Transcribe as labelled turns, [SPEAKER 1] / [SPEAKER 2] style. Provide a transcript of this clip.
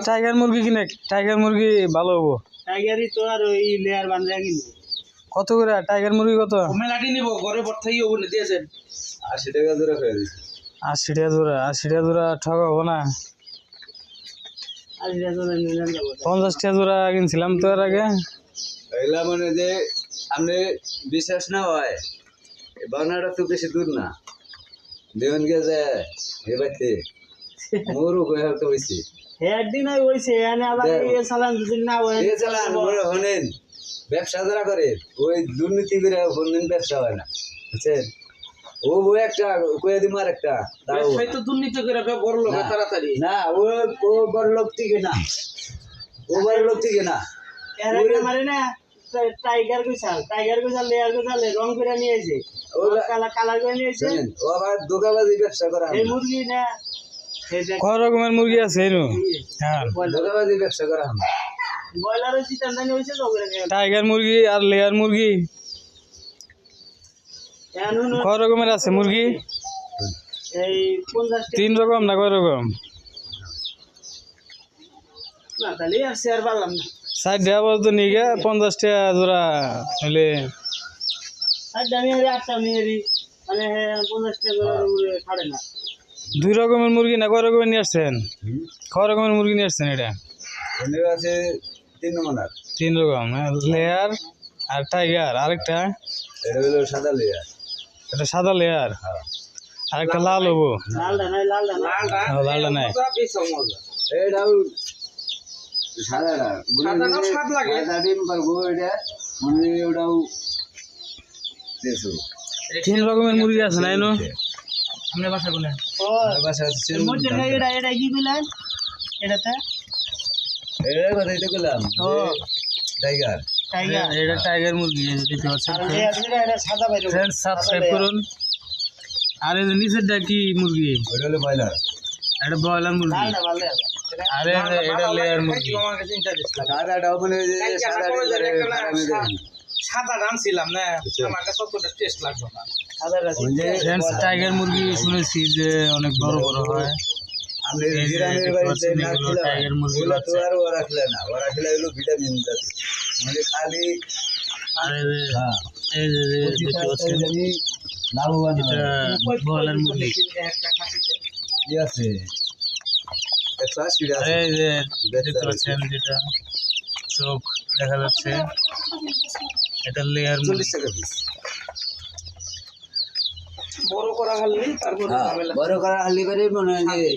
[SPEAKER 1] Tiger মুরগি কিনে tiger মুরগি ভালো হবো।
[SPEAKER 2] টাইগারই তো আর ওই লেয়ার বান্ধা কিনবো।
[SPEAKER 1] কত করে টাইগার মুরগি কত?
[SPEAKER 2] মেলাটি নিব ঘরে বর্থাইও বলে দিয়েছেন
[SPEAKER 3] 80 টাকা জোড়া হয়ে গেছে।
[SPEAKER 1] 80 টাকা জোড়া, 80 টাকা জোড়া ঠকাবো না।
[SPEAKER 2] 80 টাকা জোড়া নিলেন যাবো।
[SPEAKER 1] 50 টাকা জোড়া কিনছিলাম তো এর আগে।
[SPEAKER 3] এগুলা মানে যে আপনি বিশ্বাস না হয় বানাটা তো বেশি দূর না, দেওয়ান গে যায় এবারে মোরও কই হতো হইছে
[SPEAKER 2] একদিন হইছে এনে আবার এই চালান দুদিন না হয়
[SPEAKER 3] এই চালান মোরে হনেন ব্যবসা যারা করে ওই দুর্নীতি করে কোনদিন ব্যবসা হয় না, বুঝছেন? ও বই একটা কয়ে দিম আর একটা তাও
[SPEAKER 2] তো দুর্নীতি করে বড় লোক তাড়াতাড়ি
[SPEAKER 3] না, ও বড় লোক থেকে না, ও বড় লোক থেকে না।
[SPEAKER 2] মারে না টাইগার কইছাল লেয়ার কইছাল রং করে নিয়েছে ও কালার করে নিয়েছে।
[SPEAKER 3] ও আবার দোকাবাজি ব্যবসা করা
[SPEAKER 2] এই মুরগি না
[SPEAKER 1] কয় রকমের মুরগি আছে এনো? হ্যাঁ,
[SPEAKER 3] দোকাবাজি ব্যবসা করা হয়।
[SPEAKER 2] ব্রয়লারের চিতানদানি হইছে তো
[SPEAKER 1] টাইগার মুরগি আর লেয়ার মুরগি কয় রকমের আছে মুরগি?
[SPEAKER 2] এই 50
[SPEAKER 1] 3 রকম না কয় রকম?
[SPEAKER 2] না তাহলে আর শেয়ার পারলাম না।
[SPEAKER 1] 60 টাকা বলতো নিগে 50 টাকা জোড়া হলে
[SPEAKER 2] আর দামি হলে 8টা মেহেরি মানে 50 টাকা করে ছাড়ে না।
[SPEAKER 1] 2 রকমের মুরগি না কয় রকমের নিয়ে আসছেন? কয় রকমের মুরগি নিয়ে আসছেন? এটা
[SPEAKER 3] এর আছে 3 নমুনার।
[SPEAKER 1] 3 রকম, লেয়ার আর টাইগার। আরেকটা
[SPEAKER 3] এটা হলো সাদা লেয়ার,
[SPEAKER 1] এটা সাদা লেয়ার, আরেকটা লাল হবো।
[SPEAKER 2] লালটা নাই
[SPEAKER 1] লালটা নাই।
[SPEAKER 3] এটাও সাদা না,
[SPEAKER 2] সাদাটাও স্বাদ লাগে।
[SPEAKER 3] সাদা ডিম পারবো এটা মানে ওটাও দেশো।
[SPEAKER 1] 3 রকমের মুরগি আছে না এনো?
[SPEAKER 2] আমরা বাসা কোনে
[SPEAKER 3] ও বাসা আছে
[SPEAKER 2] মধ্যে এটা কি কইলেন এটাতে
[SPEAKER 3] এর কথা এটা কইলাম টাইগার।
[SPEAKER 1] এটা টাইগার মুরগি দেখতে পাচ্ছেন।
[SPEAKER 2] আর এটা সাদা বাইরে
[SPEAKER 1] ফ্রেন্ডস সাবস্ক্রাইব করুন। আর এই নিচেরটা কি মুরগি?
[SPEAKER 3] ওটা হলো ব্রয়লার।
[SPEAKER 1] এটা ব্রয়লার মুরগি।
[SPEAKER 2] লালটা ভালো আছে।
[SPEAKER 1] আর এটা লেয়ার মুরগি।
[SPEAKER 2] আমার কাছে ইন্টারেস্ট
[SPEAKER 3] সাদাটাও মানে যে সাদা ডিম আমি দেই
[SPEAKER 2] সাদা রানছিলাম না আমার কাছে অতটা টেস্ট লাগলো না। সাদাটা
[SPEAKER 1] ফ্রেন্ডস টাইগার মুরগি শুনেছি যে অনেক বড় বড় হয়।
[SPEAKER 3] আমি জিরানের বাড়িতে না ছিলাম
[SPEAKER 1] টাইগার মুরগি
[SPEAKER 3] ওগুলো তো আর ওরা খেলে না, ওরা খেলে হলো ভিটামিন জাতীয় মানে খালি।
[SPEAKER 1] আর
[SPEAKER 3] হ্যাঁ
[SPEAKER 1] এই যে দেখতে পাচ্ছেন
[SPEAKER 3] জানি লাভবান
[SPEAKER 1] এটা ব্রয়লার মুরগি।
[SPEAKER 3] কি আছে 180 টাকা।
[SPEAKER 1] এই যে দেখতে পাচ্ছেন যেটা চোখ দেখা যাচ্ছে এটা লেয়ার
[SPEAKER 3] 40 টাকা পিস।
[SPEAKER 2] বড় করা খালি তারপর
[SPEAKER 3] বড় করা হালি করে মনে হয় যে